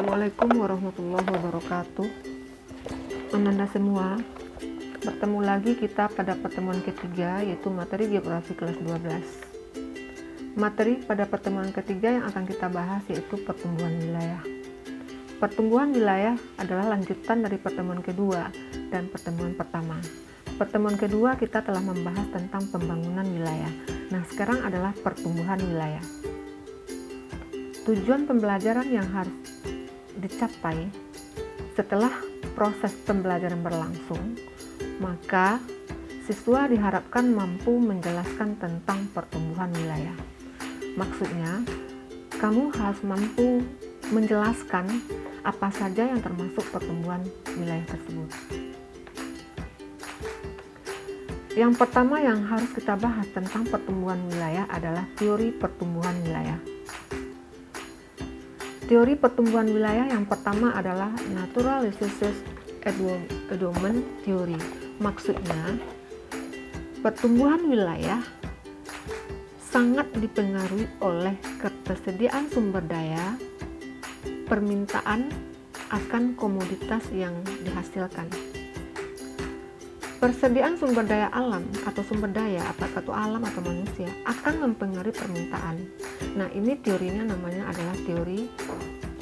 Assalamualaikum warahmatullahi wabarakatuh. Ananda semua, bertemu lagi kita pada pertemuan ketiga, yaitu materi geografi kelas 12. Materi pada pertemuan ketiga yang akan kita bahas yaitu pertumbuhan wilayah. Pertumbuhan wilayah adalah lanjutan dari pertemuan kedua dan pertemuan pertama. Pertemuan kedua kita telah membahas tentang pembangunan wilayah. Nah, sekarang adalah pertumbuhan wilayah. Tujuan pembelajaran yang harus dicapai setelah proses pembelajaran berlangsung, maka siswa diharapkan mampu menjelaskan tentang pertumbuhan wilayah. Maksudnya, kamu harus mampu menjelaskan apa saja yang termasuk pertumbuhan wilayah tersebut. Yang pertama yang harus kita bahas tentang pertumbuhan wilayah adalah teori pertumbuhan wilayah. Teori pertumbuhan wilayah yang pertama adalah Natural Resources Endowment Theory. Maksudnya, pertumbuhan wilayah sangat dipengaruhi oleh ketersediaan sumber daya, permintaan akan komoditas yang dihasilkan. Persediaan sumber daya alam atau sumber daya, apakah itu alam atau manusia, akan mempengaruhi permintaan. Nah, ini teorinya namanya adalah teori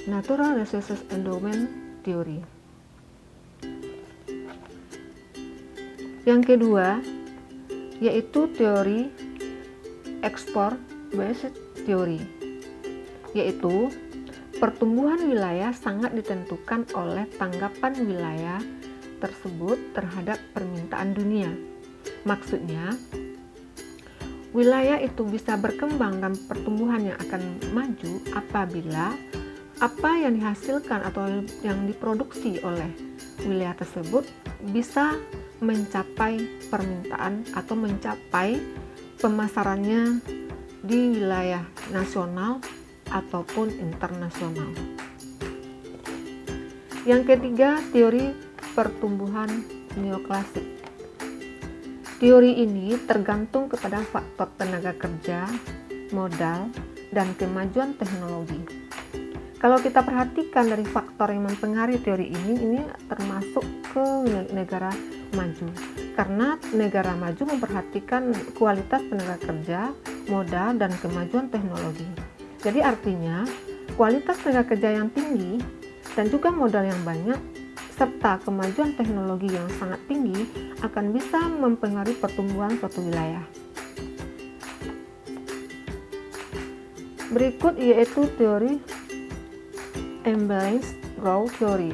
Natural Resources Endowment Theory. Yang kedua, yaitu teori Export Based Theory, yaitu pertumbuhan wilayah sangat ditentukan oleh tanggapan wilayah tersebut terhadap permintaan dunia. Maksudnya, wilayah itu bisa berkembang dan pertumbuhannya akan maju apabila apa yang dihasilkan atau yang diproduksi oleh wilayah tersebut bisa mencapai permintaan atau mencapai pemasarannya di wilayah nasional ataupun internasional. Yang ketiga, teori pertumbuhan neoklasik. Teori ini tergantung kepada faktor tenaga kerja, modal, dan kemajuan teknologi. Kalau kita perhatikan dari faktor yang mempengaruhi teori ini termasuk ke negara maju. Karena negara maju memperhatikan kualitas tenaga kerja, modal, dan kemajuan teknologi. Jadi artinya, kualitas tenaga kerja yang tinggi dan juga modal yang banyak serta kemajuan teknologi yang sangat tinggi akan bisa mempengaruhi pertumbuhan suatu wilayah. Berikut yaitu teori Imbalanced Growth Theory.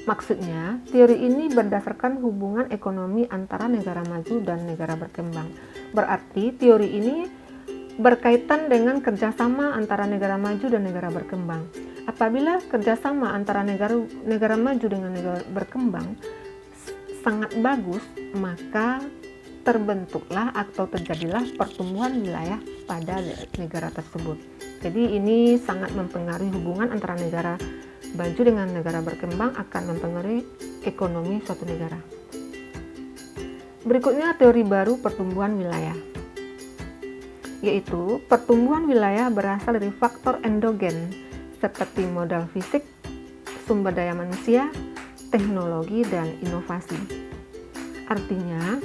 Maksudnya, teori ini berdasarkan hubungan ekonomi antara negara maju dan negara berkembang. Berarti teori ini berkaitan dengan kerjasama antara negara maju dan negara berkembang. Apabila kerjasama antara negara maju dengan negara berkembang sangat bagus, maka terbentuklah atau terjadilah pertumbuhan wilayah pada negara tersebut. Jadi ini sangat mempengaruhi hubungan antara negara maju dengan negara berkembang akan mempengaruhi ekonomi suatu negara. Berikutnya teori baru pertumbuhan wilayah, yaitu pertumbuhan wilayah berasal dari faktor endogen seperti modal fisik, sumber daya manusia, teknologi, dan inovasi. Artinya,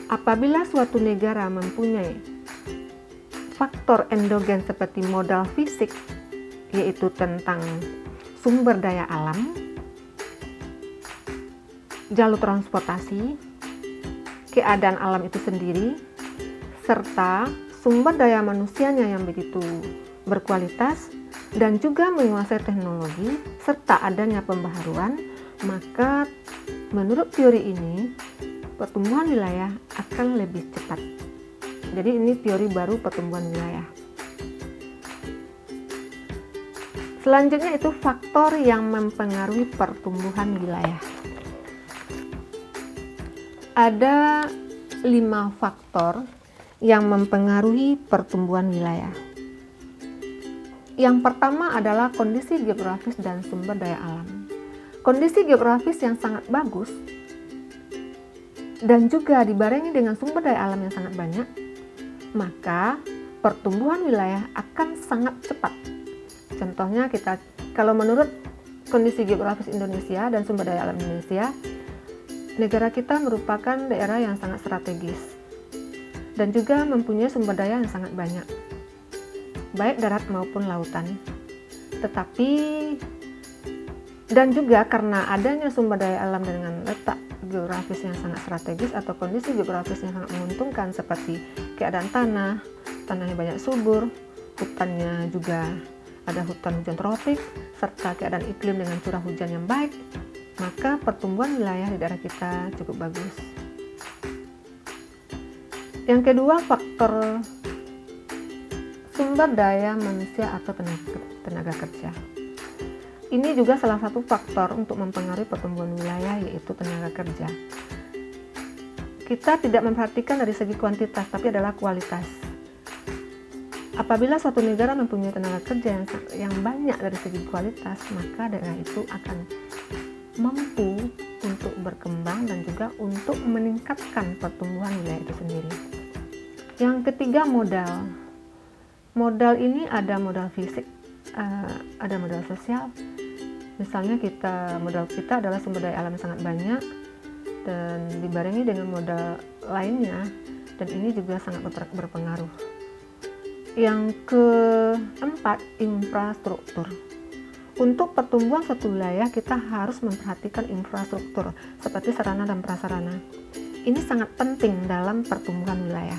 apabila suatu negara mempunyai faktor endogen seperti modal fisik, yaitu tentang sumber daya alam, jalur transportasi, keadaan alam itu sendiri, serta sumber daya manusianya yang begitu berkualitas, dan juga menguasai teknologi serta adanya pembaharuan, maka menurut teori ini pertumbuhan wilayah akan lebih cepat. Jadi ini teori baru pertumbuhan wilayah. Selanjutnya itu faktor yang mempengaruhi pertumbuhan wilayah. Ada 5 faktor yang mempengaruhi pertumbuhan wilayah. Yang pertama adalah kondisi geografis dan sumber daya alam. Kondisi geografis yang sangat bagus dan juga dibarengi dengan sumber daya alam yang sangat banyak, maka pertumbuhan wilayah akan sangat cepat. Contohnya kita Kalau menurut kondisi geografis Indonesia dan sumber daya alam Indonesia, negara kita merupakan daerah yang sangat strategis dan juga mempunyai sumber daya yang sangat banyak, baik darat maupun lautan. Tetapi dan juga karena adanya sumber daya alam dengan letak geografis yang sangat strategis atau kondisi geografis yang sangat menguntungkan seperti keadaan tanahnya banyak subur, hutannya juga ada hutan hujan tropik, serta keadaan iklim dengan curah hujan yang baik, maka pertumbuhan wilayah di daerah kita cukup bagus. Yang kedua, faktor sumber daya manusia atau tenaga kerja. Ini juga salah satu faktor untuk mempengaruhi pertumbuhan wilayah, yaitu tenaga kerja. Kita tidak memperhatikan dari segi kuantitas, tapi adalah kualitas. Apabila suatu negara mempunyai tenaga kerja yang banyak dari segi kualitas, maka daerah itu akan mampu untuk berkembang dan juga untuk meningkatkan pertumbuhan wilayah itu sendiri. Yang ketiga, modal. Modal ini ada modal fisik, ada modal sosial. Misalnya modal kita adalah sumber daya alam yang sangat banyak dan dibarengi dengan modal lainnya, dan ini juga sangat berpengaruh. Yang keempat, infrastruktur. Untuk pertumbuhan suatu wilayah, kita harus memperhatikan infrastruktur seperti sarana dan prasarana. Ini sangat penting dalam pertumbuhan wilayah.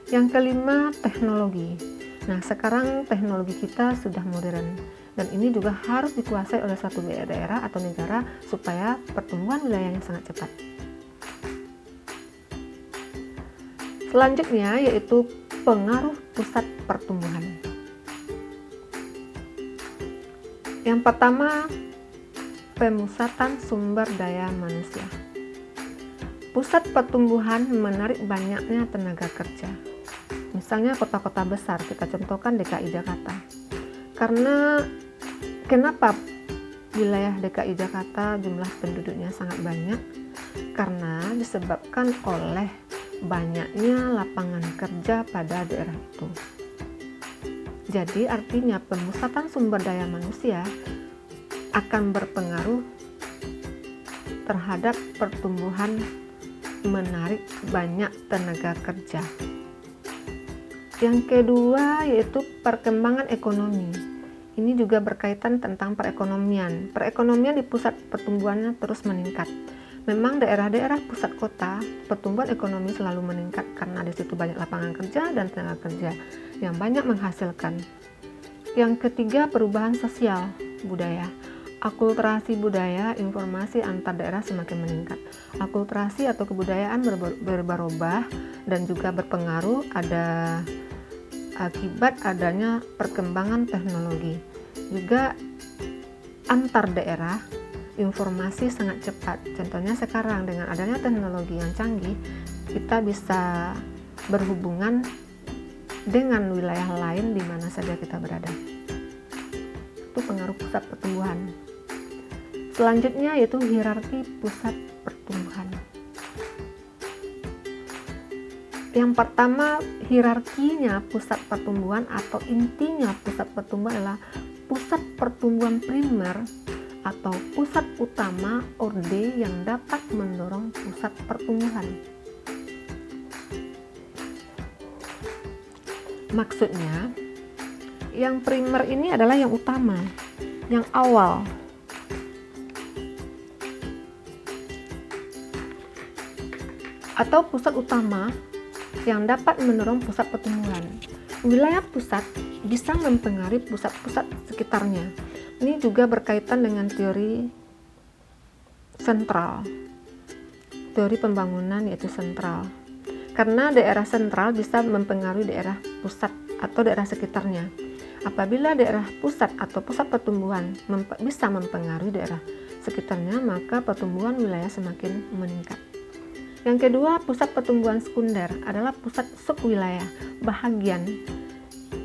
Yang kelima, teknologi. Nah, sekarang teknologi kita sudah modern dan ini juga harus dikuasai oleh suatu daerah atau negara supaya pertumbuhan wilayahnya sangat cepat. Selanjutnya yaitu pengaruh pusat pertumbuhan. Yang pertama, pemusatan sumber daya manusia. Pusat pertumbuhan menarik banyaknya tenaga kerja. Misalnya kota-kota besar, kita contohkan DKI Jakarta. Kenapa wilayah DKI Jakarta jumlah penduduknya sangat banyak? Karena disebabkan oleh banyaknya lapangan kerja pada daerah itu. Jadi artinya pemusatan sumber daya manusia akan berpengaruh terhadap pertumbuhan menarik banyak tenaga kerja. Yang kedua yaitu perkembangan ekonomi. Ini juga berkaitan tentang perekonomian. Perekonomian di pusat pertumbuhannya terus meningkat. Memang daerah-daerah pusat kota, pertumbuhan ekonomi selalu meningkat karena di situ banyak lapangan kerja dan tenaga kerja yang banyak menghasilkan. Yang ketiga, perubahan sosial budaya. Akulturasi budaya, informasi antar daerah semakin meningkat. Akulturasi atau kebudayaan berubah-ubah dan juga berpengaruh akibat adanya perkembangan teknologi. Juga antar daerah informasi sangat cepat. Contohnya sekarang dengan adanya teknologi yang canggih, kita bisa berhubungan dengan wilayah lain di mana saja kita berada. Itu pengaruh pusat pertumbuhan. Selanjutnya yaitu hierarki pusat pertumbuhan. Yang pertama, hierarkinya pusat pertumbuhan atau intinya pusat pertumbuhan adalah pusat pertumbuhan primer atau pusat utama orde yang dapat mendorong pusat pertumbuhan. Maksudnya, yang primer ini adalah yang utama, yang awal. Atau pusat utama yang dapat mendorong pusat pertumbuhan. Wilayah pusat bisa mempengaruhi pusat-pusat sekitarnya. Ini juga berkaitan dengan teori sentral, teori pembangunan yaitu sentral. Karena daerah sentral bisa mempengaruhi daerah pusat atau daerah sekitarnya. Apabila daerah pusat atau pusat pertumbuhan bisa mempengaruhi daerah sekitarnya, maka pertumbuhan wilayah semakin meningkat. Yang kedua, pusat pertumbuhan sekunder adalah pusat subwilayah, bahagian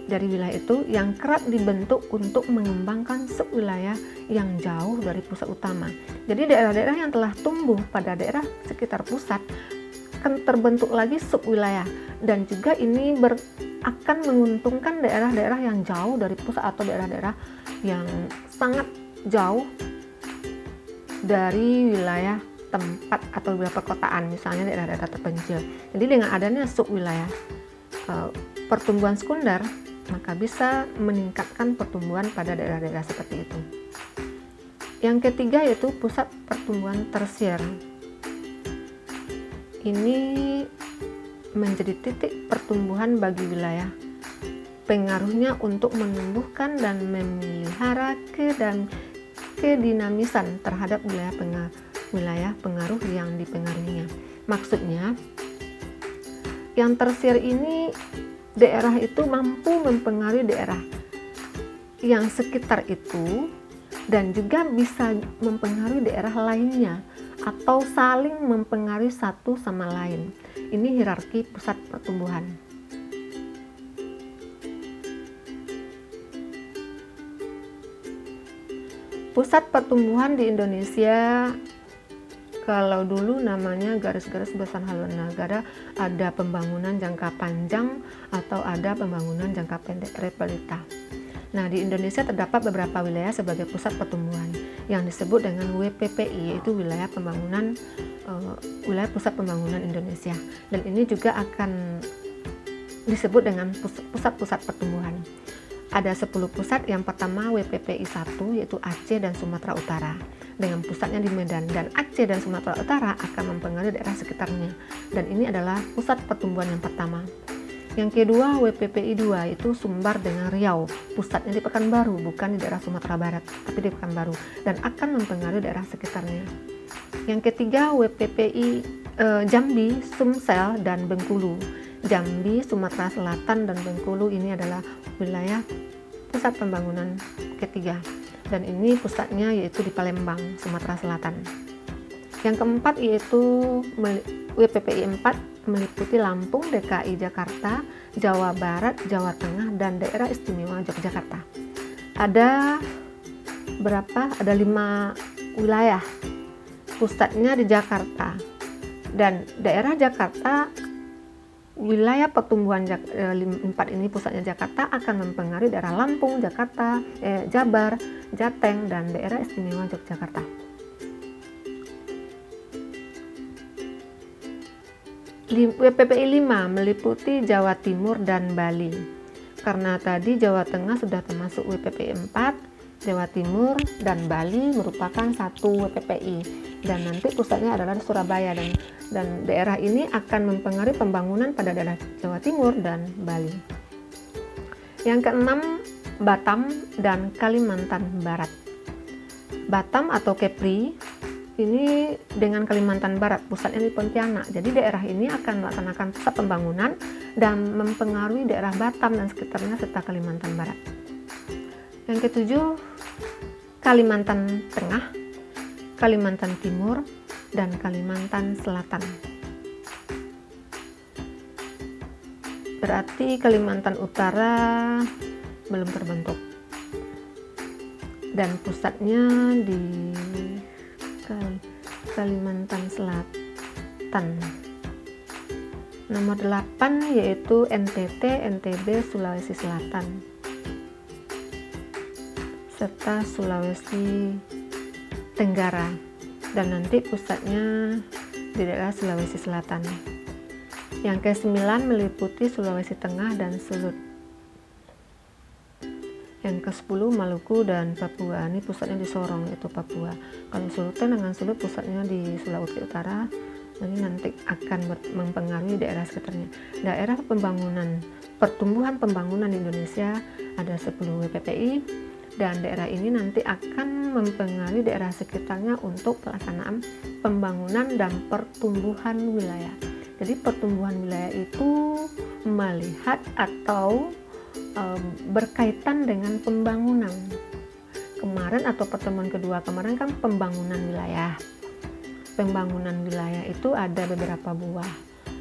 dari wilayah itu yang kerap dibentuk untuk mengembangkan subwilayah yang jauh dari pusat utama. Jadi daerah-daerah yang telah tumbuh pada daerah sekitar pusat akan terbentuk lagi subwilayah, dan juga ini akan menguntungkan daerah-daerah yang jauh dari pusat atau daerah-daerah yang sangat jauh dari wilayah tempat atau wilayah perkotaan, misalnya daerah-daerah terpencil. Jadi dengan adanya subwilayah pertumbuhan sekunder, maka bisa meningkatkan pertumbuhan pada daerah-daerah seperti itu. Yang ketiga yaitu pusat pertumbuhan tersier. Ini menjadi titik pertumbuhan bagi wilayah. Pengaruhnya untuk menumbuhkan dan memelihara kedinamisan terhadap wilayah pengaruh yang dipengaruhinya. Maksudnya, yang tersier ini daerah itu mampu mempengaruhi daerah yang sekitar itu dan juga bisa mempengaruhi daerah lainnya atau saling mempengaruhi satu sama lain. Ini hierarki pusat pertumbuhan. Pusat pertumbuhan di Indonesia, kalau dulu namanya garis-garis besar haluan negara, ada pembangunan jangka panjang atau ada pembangunan jangka pendek (realita). Nah, di Indonesia terdapat beberapa wilayah sebagai pusat pertumbuhan yang disebut dengan WPPI, yaitu wilayah pusat pembangunan Indonesia. Dan ini juga akan disebut dengan pusat-pusat pertumbuhan. Ada 10 pusat. Yang pertama WPPI 1, yaitu Aceh dan Sumatera Utara, dengan pusatnya di Medan, dan Aceh dan Sumatera Utara akan mempengaruhi daerah sekitarnya. Dan ini adalah pusat pertumbuhan yang pertama. Yang kedua WPPI 2, itu Sumbar dengan Riau, pusatnya di Pekanbaru, bukan di daerah Sumatera Barat, tapi di Pekanbaru, dan akan mempengaruhi daerah sekitarnya. Yang ketiga WPPI Jambi, Sumsel, dan Bengkulu. Jambi, Sumatera Selatan, dan Bengkulu ini adalah wilayah pusat pembangunan ketiga, dan ini pusatnya yaitu di Palembang, Sumatera Selatan. Yang keempat yaitu WPPI 4, meliputi Lampung, DKI Jakarta, Jawa Barat, Jawa Tengah, dan daerah istimewa Yogyakarta. Ada 5 wilayah, pusatnya di Jakarta, dan daerah Jakarta, wilayah pertumbuhan 4 ini pusatnya Jakarta akan mempengaruhi daerah Lampung, Jakarta, Jabar, Jateng, dan daerah istimewa Yogyakarta. WPPI 5 meliputi Jawa Timur dan Bali. Karena tadi Jawa Tengah sudah termasuk WPPI 4, Jawa Timur dan Bali merupakan satu WPPI, dan nanti pusatnya adalah di Surabaya, dan daerah ini akan mempengaruhi pembangunan pada daerah Jawa Timur dan Bali. Yang keenam, Batam dan Kalimantan Barat. Batam atau Kepri ini dengan Kalimantan Barat, pusatnya di Pontianak. Jadi daerah ini akan melaksanakan pusat pembangunan dan mempengaruhi daerah Batam dan sekitarnya serta Kalimantan Barat. Yang ketujuh, Kalimantan Tengah, Kalimantan Timur, dan Kalimantan Selatan. Berarti Kalimantan Utara belum terbentuk, dan pusatnya di Kalimantan Selatan. Nomor 8 yaitu NTT, NTB, Sulawesi Selatan, serta Sulawesi Tenggara, dan nanti pusatnya di daerah Sulawesi Selatan. Yang ke-9 meliputi Sulawesi Tengah dan Sulut. Yang ke-10 Maluku dan Papua, ini pusatnya di Sorong, itu Papua. Kalau Sultan dengan Sulut pusatnya di Sulawesi Utara, ini nanti akan mempengaruhi daerah sekitarnya. Daerah pertumbuhan pembangunan di Indonesia ada 10 WPPI, dan daerah ini nanti akan mempengaruhi daerah sekitarnya untuk pelaksanaan pembangunan dan pertumbuhan wilayah. Jadi pertumbuhan wilayah itu melihat atau berkaitan dengan pembangunan. Kemarin atau pertemuan kedua kemarin kan pembangunan wilayah. Pembangunan wilayah itu ada beberapa buah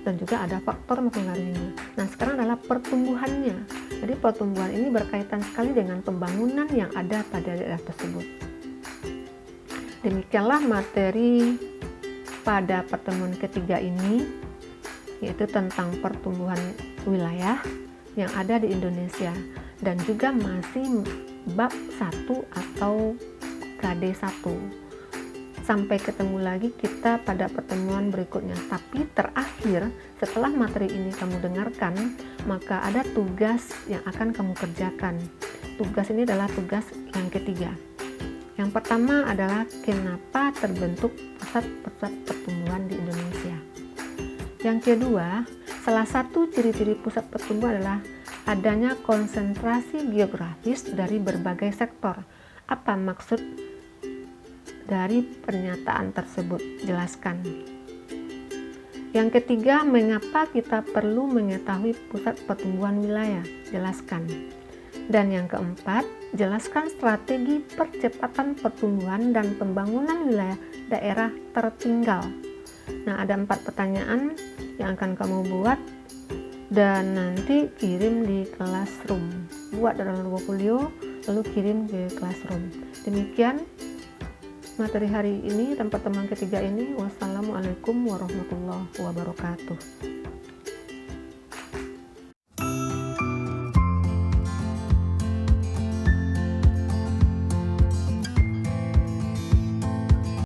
dan juga ada faktor mempengaruhinya. Nah, sekarang adalah pertumbuhannya. Jadi pertumbuhan ini berkaitan sekali dengan pembangunan yang ada pada daerah tersebut. Demikianlah materi pada pertemuan ketiga ini, yaitu tentang pertumbuhan wilayah yang ada di Indonesia, dan juga masih bab 1 atau KD1. Sampai ketemu lagi kita pada pertemuan berikutnya. Tapi terakhir, setelah materi ini kamu dengarkan, maka ada tugas yang akan kamu kerjakan. Tugas ini adalah tugas yang ketiga. Yang pertama adalah kenapa terbentuk pusat-pusat pertumbuhan di Indonesia. Yang kedua, salah satu ciri-ciri pusat pertumbuhan adalah adanya konsentrasi geografis dari berbagai sektor. Apa maksud dari pernyataan tersebut? Jelaskan. Yang ketiga, mengapa kita perlu mengetahui pusat pertumbuhan wilayah? Jelaskan. Dan yang keempat, jelaskan strategi percepatan pertumbuhan dan pembangunan wilayah daerah tertinggal. Nah, ada 4 pertanyaan yang akan kamu buat dan nanti kirim di Classroom. Buat dalam folio lalu kirim ke Classroom. Demikian materi hari ini dan pertemuan ketiga ini. Wassalamualaikum warahmatullahi wabarakatuh.